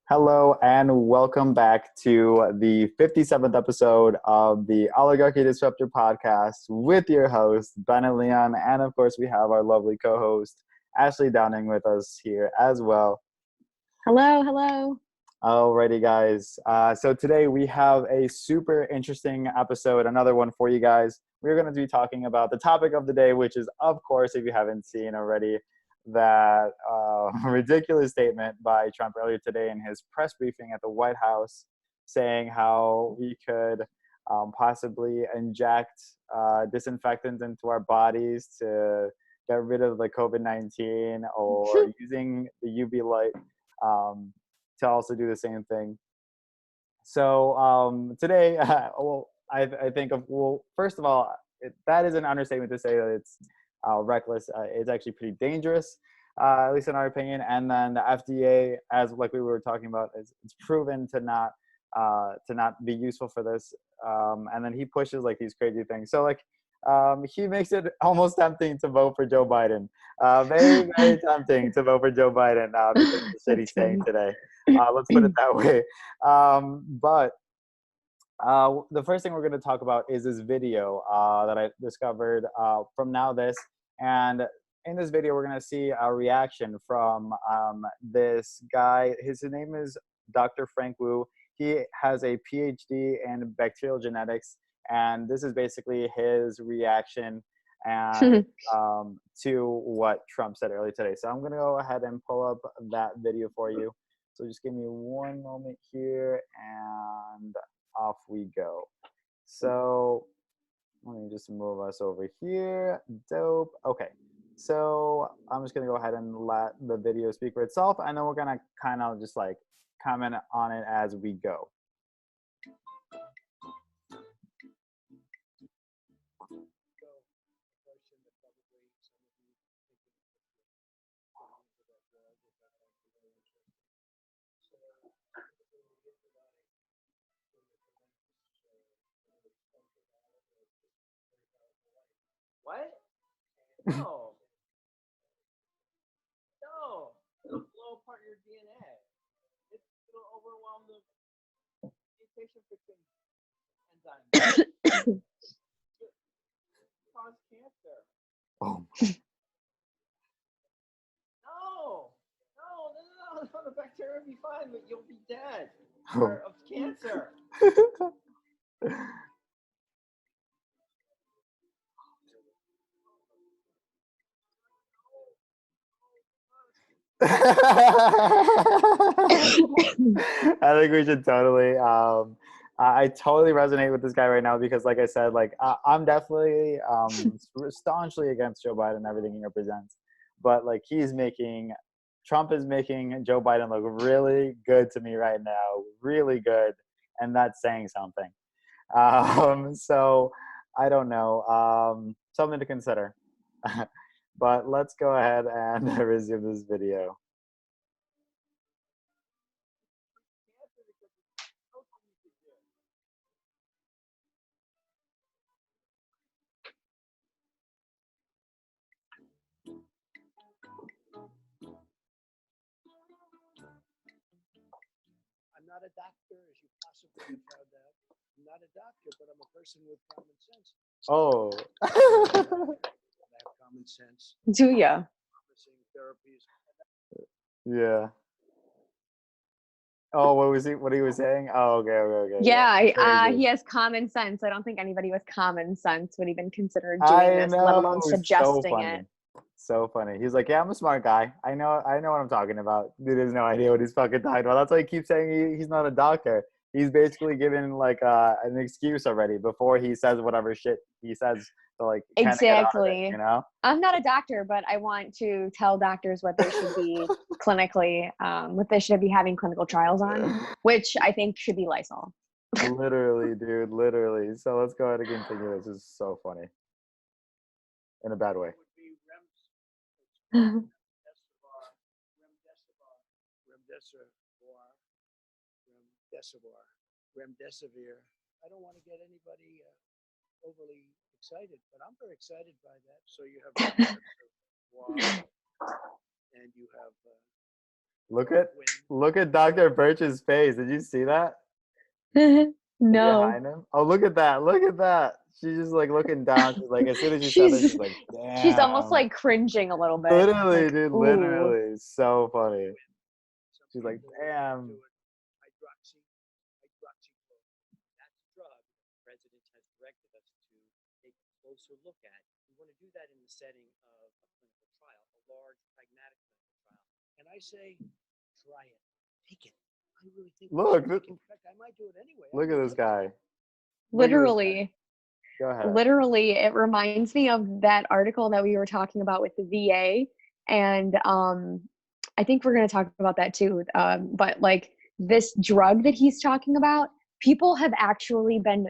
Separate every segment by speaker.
Speaker 1: Hello and welcome back to the 57th episode of the Oligarchy Disruptor podcast with your host, Bennett Leon. And of course, we have our lovely co-host, Ashley Downing, with us here as well.
Speaker 2: Hello.
Speaker 1: Alrighty, guys. So today we have a super interesting episode, another one for you guys. We're going to be talking about the topic of the day, which is, of course, if you haven't seen already, that ridiculous statement by Trump earlier today in his press briefing at the White House, saying how we could possibly inject disinfectants into our bodies to get rid of the COVID-19, or using the UV light to also do the same thing. So today, I think first of all, that is an understatement to say that it's reckless. It's actually pretty dangerous, at least in our opinion. And then the FDA, as like we were talking about, it's proven to not be useful for this. And then he pushes like these crazy things. So like he makes it almost tempting to vote for Joe Biden. Very, very tempting to vote for Joe Biden because of the shit he's saying today. Let's put it that way. But the first thing we're going to talk about is this video that I discovered from Now This. And in this video, we're going to see a reaction from this guy. His name is Dr. Frank Wu. He has a PhD in bacterial genetics. And this is basically his reaction and to what Trump said earlier today. So I'm going to go ahead and pull up that video for you. So just give me one moment here and off we go. So let me just move us over here. Dope. Okay. So I'm just going to go ahead and let the video speak for itself. And then we're going to kind of just like comment on it as we go.
Speaker 3: What? No. No. It'll blow apart your DNA. It'll overwhelm the mutation fixing enzyme. Cause cancer.
Speaker 1: Oh.
Speaker 3: No. The bacteria will be fine, but you'll be dead of cancer.
Speaker 1: I think we should totally I totally resonate with this guy right now because like I said, like I'm definitely staunchly against Joe Biden and everything he represents, but like Trump is making Joe Biden look really good to me right now, really good, and that's saying something. So I don't know, something to consider. But let's go ahead and resume this video.
Speaker 4: I'm not a doctor, as you possibly have found out. I'm not a doctor, but I'm a person with common sense.
Speaker 1: Oh.
Speaker 4: I have common sense.
Speaker 2: Do ya?
Speaker 4: Promising therapies.
Speaker 1: Yeah. Oh, what he was saying? Oh, okay.
Speaker 2: Yeah, he has common sense. I don't think anybody with common sense would even consider doing this, let alone suggesting it.
Speaker 1: So funny. He's like, yeah, I'm a smart guy. I know what I'm talking about. Dude has no idea what he's fucking talking about. That's why he keeps saying he's not a doctor. He's basically given like an excuse already before he says whatever shit he says. So like,
Speaker 2: exactly.
Speaker 1: It, you know?
Speaker 2: I'm not a doctor, but I want to tell doctors what they should be clinically, what they should be having clinical trials on, which I think should be Lysol.
Speaker 1: Literally, dude, literally. So let's go ahead and continue. This is so funny. In a bad way.
Speaker 4: Remdesivir. I don't want to get anybody overly excited, but I'm very excited by that. So you have and you have
Speaker 1: look at
Speaker 4: wind.
Speaker 1: look at Dr. Birch's face. Did you see that?
Speaker 2: No.
Speaker 1: Behind him. Oh, look at that. Look at that. She's just like looking down. She's like, as soon as she said that, she's like, damn.
Speaker 2: She's almost like cringing a little bit.
Speaker 1: Literally,
Speaker 2: like,
Speaker 1: dude.
Speaker 2: ooh.
Speaker 1: Literally. So funny.
Speaker 4: Some
Speaker 1: She's like,
Speaker 4: people
Speaker 1: damn.
Speaker 4: do it. Hydroxychloroquine. That's a drug the president has directed us to take a closer look at. We want to do that in the setting of a clinical trial, a large pragmatic clinical trial. And I say, try it. Take it. I really think.
Speaker 1: Look,
Speaker 4: in fact, I might do it anyway.
Speaker 1: Look at this guy. Look at this
Speaker 2: Literally.
Speaker 1: guy. Go ahead.
Speaker 2: Literally, it reminds me of that article that we were talking about with the VA. And I think we're going to talk about that too. But like this drug that he's talking about, people have actually been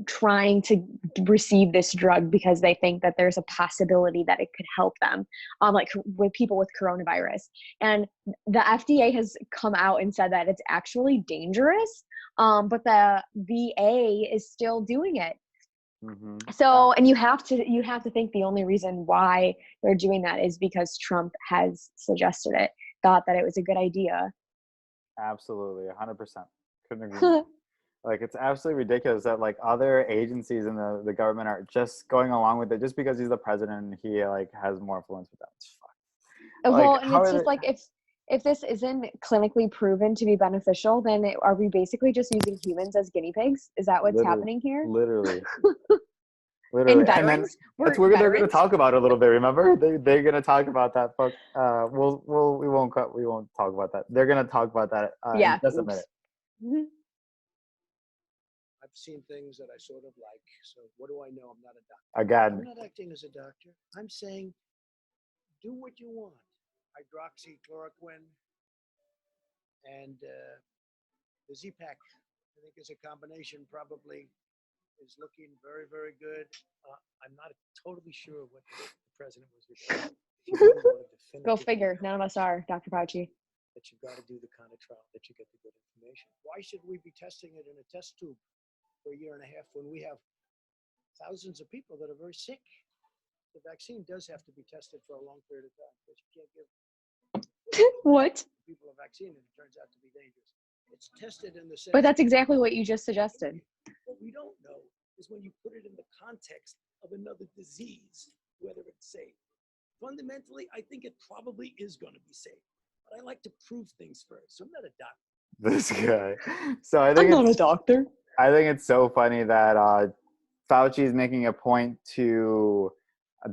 Speaker 2: trying to receive this drug because they think that there's a possibility that it could help them, like with people with coronavirus. And the FDA has come out and said that it's actually dangerous, but the VA is still doing it.
Speaker 1: Mm-hmm.
Speaker 2: So, and you have to think the only reason why they're doing that is because Trump has suggested it, thought that it was a good idea.
Speaker 1: Absolutely, 100%. Couldn't agree more. Like, it's absolutely ridiculous that like other agencies in the government are just going along with it just because he's the president and he like has more influence with them. It's fucked.
Speaker 2: Well,
Speaker 1: Like,
Speaker 2: and
Speaker 1: how
Speaker 2: it's
Speaker 1: are
Speaker 2: just
Speaker 1: they-
Speaker 2: like if this isn't clinically proven to be beneficial, then are we basically just using humans as guinea pigs? Is that what's
Speaker 1: Literally.
Speaker 2: happening here?
Speaker 1: Literally.
Speaker 2: And
Speaker 1: And then
Speaker 2: veterans?
Speaker 1: that's what we're gonna
Speaker 2: veterans?
Speaker 1: talk about a little bit. Remember, they're gonna talk about that. Fuck. We won't talk about that. They're gonna talk about that
Speaker 2: Yeah.
Speaker 1: in just a
Speaker 2: Oops.
Speaker 1: minute.
Speaker 2: Mhm.
Speaker 4: I've seen things that I sort of like. So what do I know? I'm not a doctor.
Speaker 1: Again,
Speaker 4: I'm not acting as a doctor. I'm saying, do what you want. Hydroxychloroquine and the Z-Pack, I think is a combination probably is looking very, very good. I'm not totally sure what the president was referring to. If you really want to
Speaker 2: Go
Speaker 4: definitively
Speaker 2: figure.
Speaker 4: know
Speaker 2: None of us are, Dr. Fauci.
Speaker 4: that you've got to do the kind of trial that you get the good information. Why should we be testing it in a test tube for a year and a half when we have thousands of people that are very sick? The vaccine does have to be tested for a long period of time because you can't give
Speaker 2: What?
Speaker 4: people a vaccine and it turns out to be dangerous. It's tested in the sense.
Speaker 2: But that's exactly what you just suggested.
Speaker 4: What we don't know is when you put it in the context of another disease, whether it's safe. Fundamentally, I think it probably is going to be safe. But I like to prove things first. So I'm not a doctor.
Speaker 1: this guy. So I think it's
Speaker 2: doctor.
Speaker 1: I think it's so funny that Fauci is making a point to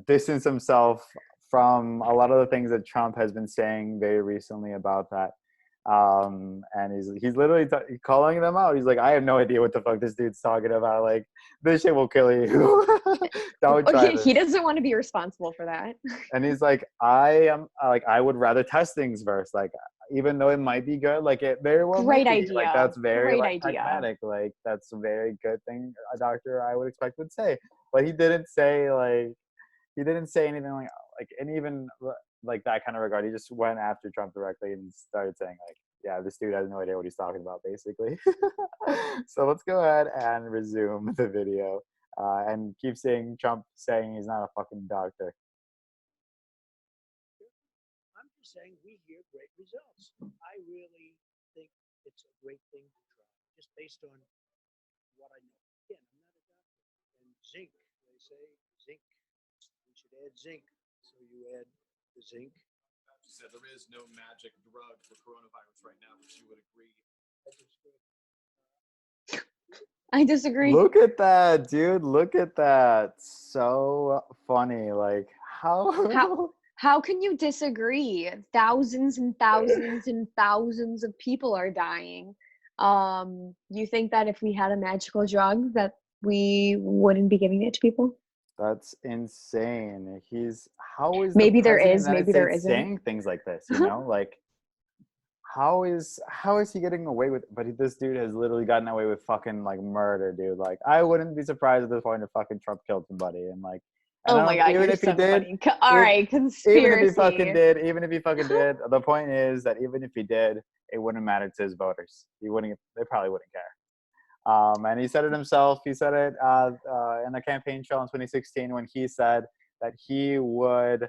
Speaker 1: distance himself from a lot of the things that Trump has been saying very recently about that. And he's literally calling them out. He's like, I have no idea what the fuck this dude's talking about. Like, this shit will kill you. Don't try this.
Speaker 2: He doesn't want to be responsible for that.
Speaker 1: And he's like, I would rather test things first. Like, even though it might be good, like it very well
Speaker 2: Great
Speaker 1: might be.
Speaker 2: idea.
Speaker 1: Like, that's very
Speaker 2: Great
Speaker 1: like
Speaker 2: idea.
Speaker 1: pragmatic. Like, that's a very good thing a doctor I would expect would say. But he didn't say anything like and even like that kind of regard. He just went after Trump directly and started saying like, yeah, this dude has no idea what he's talking about, basically. So let's go ahead and resume the video and keep seeing Trump saying he's not a fucking doctor.
Speaker 4: I'm just saying we hear great results. I really think it's a great thing to try, just based on what I know. Again, I'm not a doctor. And zinc, they say zinc. We should add zinc. So you add the zinc.
Speaker 5: Said there is no magic drug for coronavirus right now, which you would agree.
Speaker 2: I disagree.
Speaker 1: Look at that, dude. Look at that. So funny. Like,
Speaker 2: How can you disagree? Thousands and thousands and thousands of people are dying. You think that if we had a magical drug that we wouldn't be giving it to people?
Speaker 1: That's insane. How is
Speaker 2: Maybe
Speaker 1: the
Speaker 2: there
Speaker 1: president of
Speaker 2: is,
Speaker 1: the United
Speaker 2: maybe there
Speaker 1: States
Speaker 2: isn't.
Speaker 1: saying things like this, you know? Like, how is he getting away with? But this dude has literally gotten away with fucking like murder, dude. Like, I wouldn't be surprised at this point if fucking Trump killed somebody and like.
Speaker 2: Oh my god,
Speaker 1: even
Speaker 2: you're
Speaker 1: if he
Speaker 2: so
Speaker 1: did,
Speaker 2: funny. All right, conspiracy.
Speaker 1: even if he fucking did, the point is that even if he did, it wouldn't matter to his voters. They probably wouldn't care. And he said it himself. He said it in a campaign trail in 2016 when he said that he would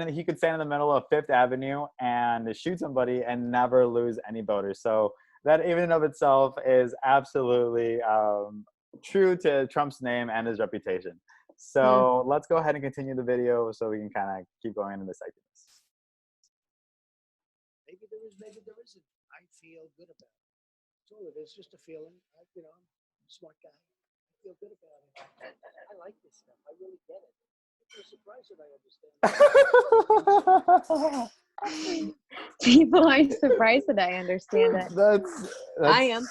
Speaker 1: he could stand in the middle of Fifth Avenue and shoot somebody and never lose any voters. So that even in of itself is absolutely true to Trump's name and his reputation. So let's go ahead and continue the video so we can kind of keep going into the segments.
Speaker 4: Maybe there is, maybe there isn't. I feel good about it. That's all it is, just a feeling. I'm a smart guy. I feel good about it. I like this stuff. I really get it. People are surprised that I understand.
Speaker 2: People are surprised that I understand it.
Speaker 1: That's
Speaker 2: I am.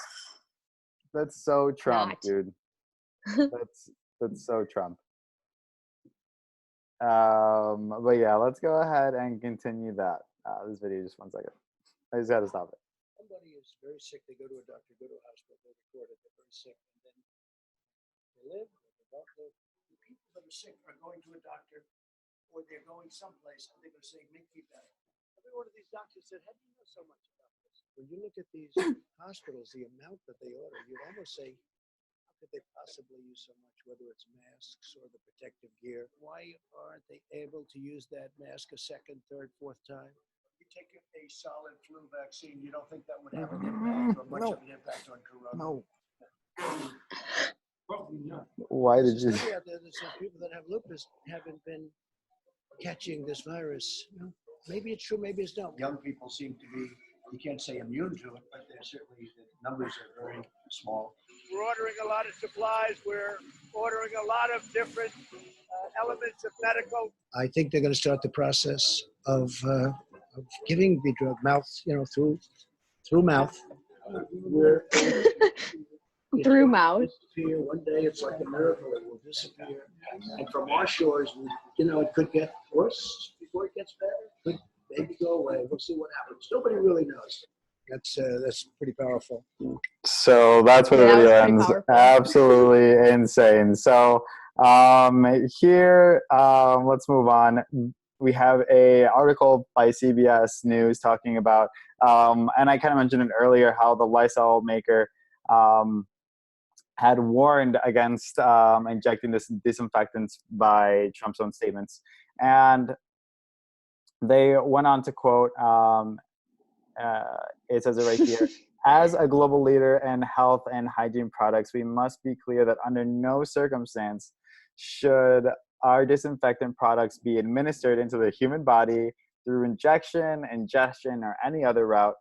Speaker 1: That's so Trump,
Speaker 2: Not.
Speaker 1: dude. That's so Trump. But yeah, let's go ahead and continue that. This video, just 1 second. I just gotta stop it.
Speaker 4: Somebody is very sick. They go to a doctor, go to a hospital, they record it. They're very sick, and then they live or they don't live. The people that are sick are going to a doctor, or they're going someplace, and they're going to say, "Make me better." Every one of these doctors said, "How do you know so much about this?" When you look at these hospitals, the amount that they order, you'd almost say, "How could they possibly use so much? Whether it's masks or the protective gear, why aren't they able to use that mask a second, third, fourth time?" You take a solid flu vaccine, you don't think that would have an impact or much of an impact on corona?
Speaker 1: No.
Speaker 4: Probably not.
Speaker 1: Why did you?
Speaker 4: There's a study out there that says people that have lupus haven't been catching this virus. Maybe it's true, maybe it's not. Young people seem to be, you can't say immune to it, but they're certainly, the numbers are very small. We're ordering a lot of supplies. We're ordering a lot of different elements of medical. I think they're going to start the process of giving the drug mouth, through mouth.
Speaker 2: Through mouth.
Speaker 4: Disappear. One day it's like a miracle, it will disappear. And from our shores, it could get worse before it gets better. It could maybe go away. We'll see what happens. Nobody really knows. That's pretty powerful.
Speaker 1: So that's where the video ends.
Speaker 2: Powerful.
Speaker 1: Absolutely insane. So here, let's move on. We have a article by CBS News talking about, and I kind of mentioned it earlier, how the Lysol maker had warned against injecting disinfectants by Trump's own statements. And they went on to quote, it says it right here, "As a global leader in health and hygiene products, we must be clear that under no circumstance should our disinfectant products be administered into the human body through injection, ingestion, or any other route.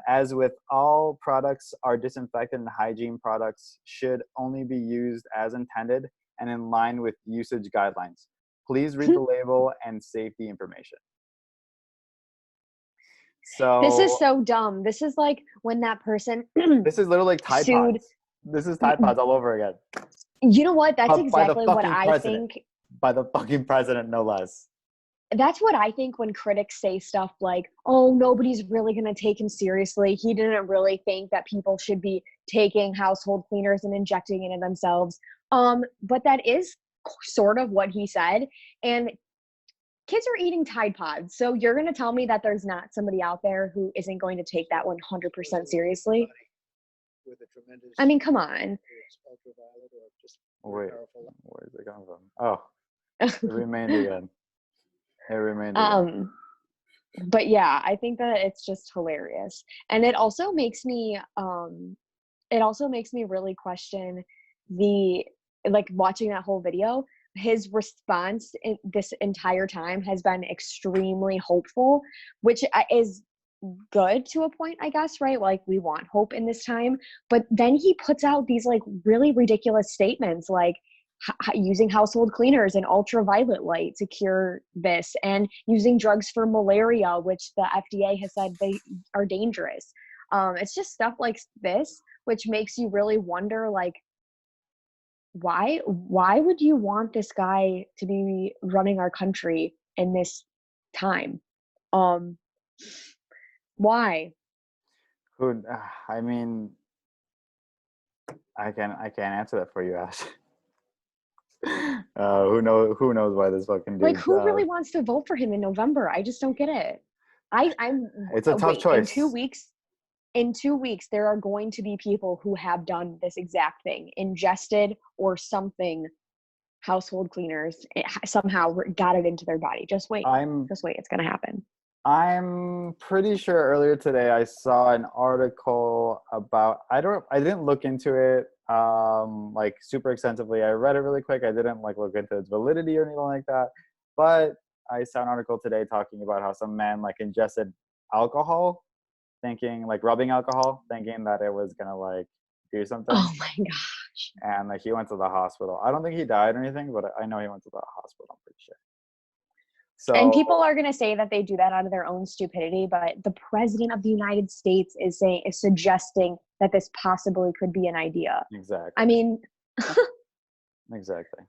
Speaker 1: As with all products, our disinfectant and hygiene products should only be used as intended and in line with usage guidelines. Please read the label and safety information." So
Speaker 2: This is so dumb. This is like when that person
Speaker 1: this is literally like Tide
Speaker 2: sued.
Speaker 1: Pods. This is Tide Pods all over again.
Speaker 2: You know what? That's
Speaker 1: By the
Speaker 2: exactly what
Speaker 1: fucking
Speaker 2: I
Speaker 1: president.
Speaker 2: think.
Speaker 1: By the fucking president, no less.
Speaker 2: That's what I think when critics say stuff like, "Oh, nobody's really going to take him seriously. He didn't really think that people should be taking household cleaners and injecting it in themselves." But that is sort of what he said. And kids are eating Tide Pods. So you're going to tell me that there's not somebody out there who isn't going to take that 100% seriously?
Speaker 4: With a tremendous,
Speaker 2: I mean, come on.
Speaker 4: it's ultraviolet or just
Speaker 1: Wait,
Speaker 4: powerful.
Speaker 1: where's it coming from? Oh, it remained again. It remained again.
Speaker 2: But yeah, I think that it's just hilarious. And it also makes me really question watching that whole video. His response in this entire time has been extremely hopeful, which is good to a point, I guess, right? Like, we want hope in this time. But then he puts out these like really ridiculous statements, like using household cleaners and ultraviolet light to cure this, and using drugs for malaria, which the FDA has said they are dangerous. It's just stuff like this, which makes you really wonder, like, why would you want this guy to be running our country in this time? Why?
Speaker 1: I mean, I can't answer that for you, Ash. Who knows why this fucking dude,
Speaker 2: like, who really wants to vote for him in November? I just don't get it.
Speaker 1: It's a tough choice.
Speaker 2: In 2 weeks, there are going to be people who have done this exact thing, ingested or something household cleaners somehow got it into their body. Just wait. Just wait. It's going to happen.
Speaker 1: I'm pretty sure earlier today I saw an article about, I didn't look into it like super extensively. I read it really quick. I didn't like look into its validity or anything like that. But I saw an article today talking about how some man like ingested alcohol, thinking like rubbing alcohol, thinking that it was gonna like do something.
Speaker 2: Oh my gosh.
Speaker 1: And like he went to the hospital. I don't think he died or anything, but I know he went to the hospital, I'm pretty sure. So,
Speaker 2: and people are going to say that they do that out of their own stupidity, but the president of the United States is suggesting that this possibly could be an idea.
Speaker 1: Exactly.
Speaker 2: I mean,
Speaker 1: exactly.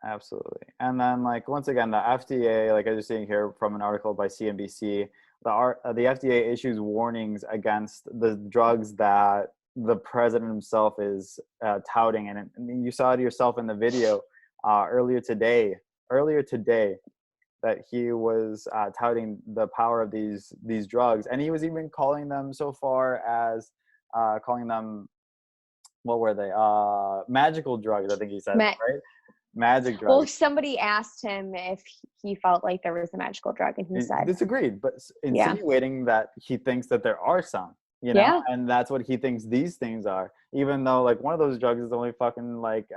Speaker 1: Absolutely. And then like, once again, the FDA, like I was seeing here from an article by CNBC, the FDA issues warnings against the drugs that the president himself is touting. And you saw it yourself in the video earlier today, that he was touting the power of these drugs. And he was even calling them, so far as calling them, what were they? Magical drugs, I think he said, right? Magic drugs.
Speaker 2: Well, somebody asked him if he felt like there was a magical drug, and he said
Speaker 1: disagreed, but insinuating that he thinks that there are some, you know,
Speaker 2: yeah.
Speaker 1: And that's what he thinks these things are, even though like one of those drugs is only fucking like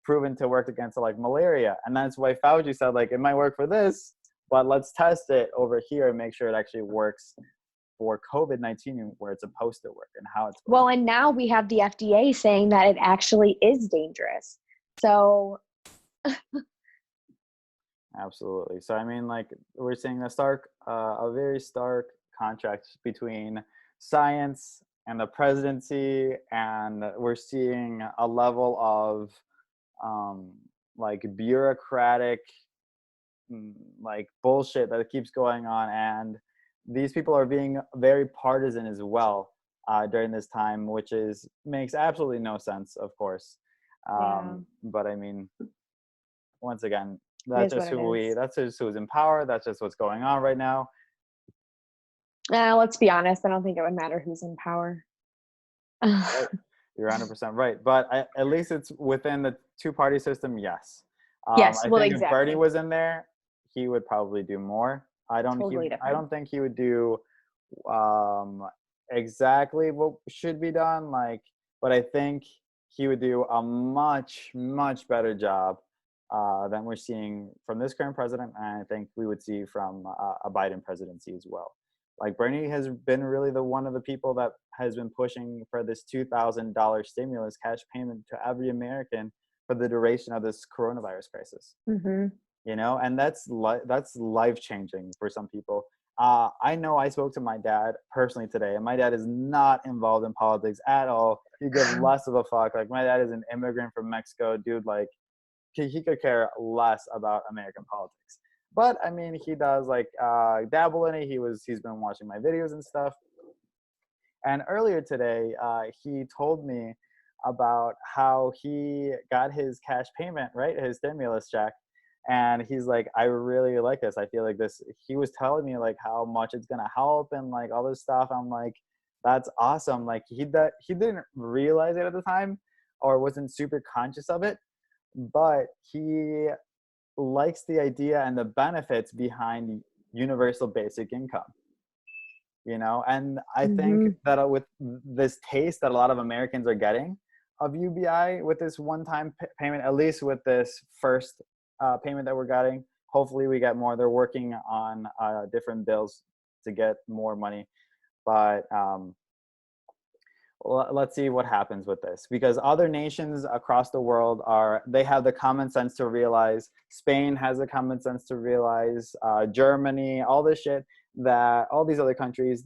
Speaker 1: proven to work against like malaria. And that's why Fauci said like it might work for this, but let's test it over here and make sure it actually works for COVID-19 where it's supposed to work and how it's
Speaker 2: well. And now we have the FDA saying that it actually is dangerous. So
Speaker 1: absolutely. So I mean, like we're seeing a very stark contrast between science and the presidency, and we're seeing a level of like bureaucratic like bullshit that keeps going on, and these people are being very partisan as well during this time, which makes absolutely no sense, of course. But I mean, once again, that's just who's in power. That's just what's going on right now.
Speaker 2: Let's be honest. I don't think it would matter who's in power.
Speaker 1: Right. You're 100% right. But at least it's within the two-party system, yes.
Speaker 2: Yes,
Speaker 1: I think if Bernie was in there, he would probably do more. I don't think he would do exactly what should be done. Like, but I think he would do a much, much better job than we're seeing from this current president, and I think we would see from a Biden presidency as well. Like Bernie has been really one of the people that has been pushing for this $2,000 stimulus cash payment to every American for the duration of this coronavirus crisis.
Speaker 2: Mm-hmm.
Speaker 1: You know, and that's life changing for some people. I know I spoke to my dad personally today, and my dad is not involved in politics at all. He gives less of a fuck. Like my dad is an immigrant from Mexico, dude. Like he could care less about American politics. But I mean, he does like dabble in it. He's been watching my videos and stuff. And earlier today, he told me about how he got his cash payment, right, his stimulus check. And he's like, I really like this. I feel like this. He was telling me like how much it's gonna help and like all this stuff. I'm like, that's awesome. Like he didn't realize it at the time or wasn't super conscious of it, but he likes the idea and the benefits behind universal basic income. You know, and I think that with this taste that a lot of Americans are getting of UBI with this one-time payment, at least with this first payment that we're getting, hopefully we get more. They're working on different bills to get more money, but let's see what happens with this, because other nations across the world they have the common sense to realize. Spain has the common sense to realize, Germany, all this shit, that all these other countries,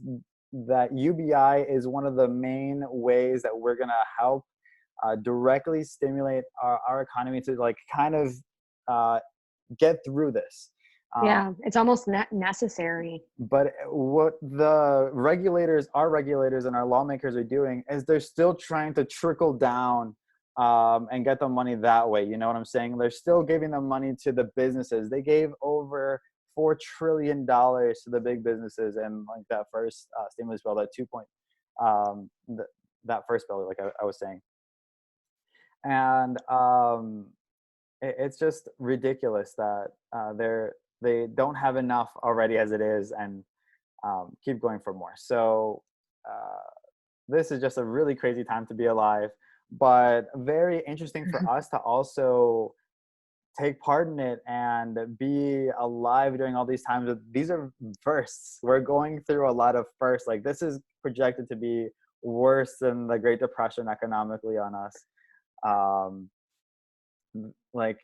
Speaker 1: that UBI is one of the main ways that we're going to help directly stimulate our economy to like kind of get through this.
Speaker 2: Yeah, it's almost necessary.
Speaker 1: But what our regulators and our lawmakers are doing is they're still trying to trickle down and get the money that way. You know what I'm saying? They're still giving the money to the businesses. They gave over $4 trillion to the big businesses, and like that first stimulus bill, that that first bill, like I was saying. And it's just ridiculous that they don't have enough already as it is, and keep going for more. So this is just a really crazy time to be alive, but very interesting for us to also take part in it and be alive during all these times. These are firsts. We're going through a lot of firsts. Like, this is projected to be worse than the Great Depression economically on us. Um, like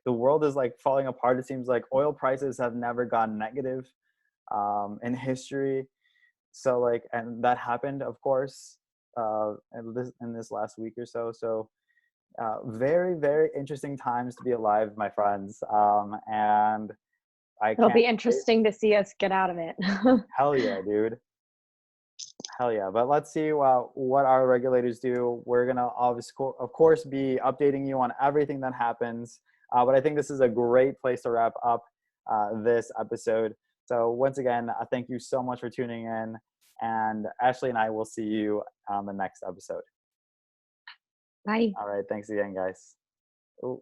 Speaker 1: the world is like falling apart. It seems like oil prices have never gone negative in history. So like, and that happened, of course, in this last week or so. So very, very interesting times to be alive, my friends. And I
Speaker 2: It'll
Speaker 1: can't
Speaker 2: be
Speaker 1: wait.
Speaker 2: interesting to see us get out of it.
Speaker 1: Hell yeah, dude. Hell yeah. But let's see what our regulators do. We're going to, of course, be updating you on everything that happens. But I think this is a great place to wrap up this episode. So once again, thank you so much for tuning in. And Ashley and I will see you on the next episode.
Speaker 2: Bye.
Speaker 1: All right. Thanks again, guys. Oh,